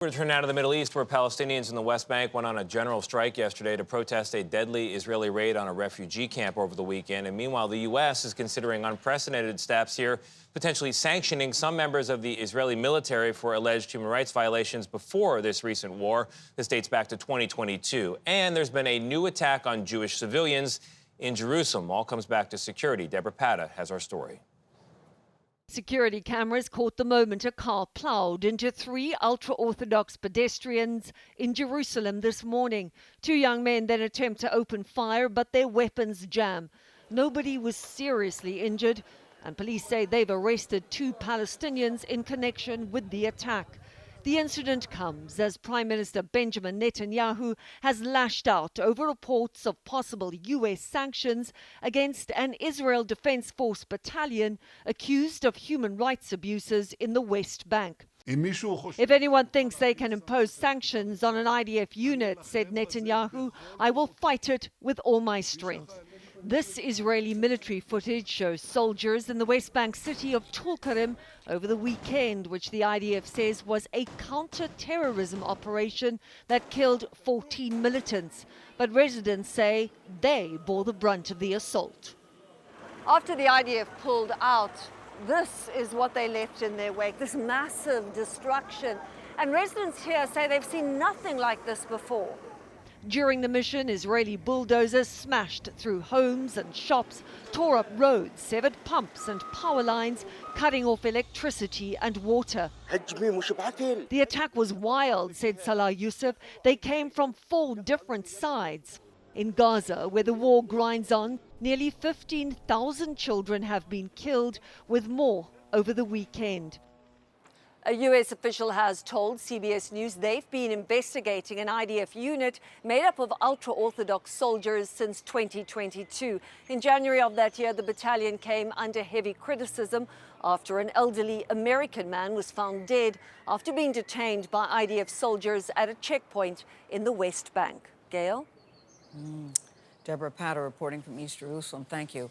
We're turning now to the Middle East, where Palestinians in the West Bank went on a general strike yesterday to protest a deadly Israeli raid on a refugee camp over the weekend. And meanwhile, the U.S. is considering unprecedented steps here, potentially sanctioning some members of the Israeli military for alleged human rights violations before this recent war. This dates back to 2022. And there's been a new attack on Jewish civilians in Jerusalem. All comes back to security. Deborah Pata has our story. Security cameras caught the moment a car plowed into 3 ultra-Orthodox pedestrians in Jerusalem this morning. 2 young men then attempt to open fire, but their weapons jam. Nobody was seriously injured, and police say they've arrested 2 Palestinians in connection with the attack. The incident comes as Prime Minister Benjamin Netanyahu has lashed out over reports of possible U.S. sanctions against an Israel Defense Force battalion accused of human rights abuses in the West Bank. If anyone thinks they can impose sanctions on an IDF unit, said Netanyahu, I will fight it with all my strength. This Israeli military footage shows soldiers in the West Bank city of Tulkarem over the weekend, which the IDF says was a counter-terrorism operation that killed 14 militants. But residents say they bore the brunt of the assault. After the IDF pulled out, this is what they left in their wake, this massive destruction. And residents here say they've seen nothing like this before. During the mission, Israeli bulldozers smashed through homes and shops, tore up roads, severed pumps and power lines, cutting off electricity and water. The attack was wild, said Salah Youssef. They came from 4 different sides. In Gaza, where the war grinds on, nearly 15,000 children have been killed, with more over the weekend. A U.S. official has told CBS News they've been investigating an IDF unit made up of ultra-Orthodox soldiers since 2022. In January of that year, the battalion came under heavy criticism after an elderly American man was found dead after being detained by IDF soldiers at a checkpoint in the West Bank. Gayle? Deborah Pata reporting from East Jerusalem. Thank you.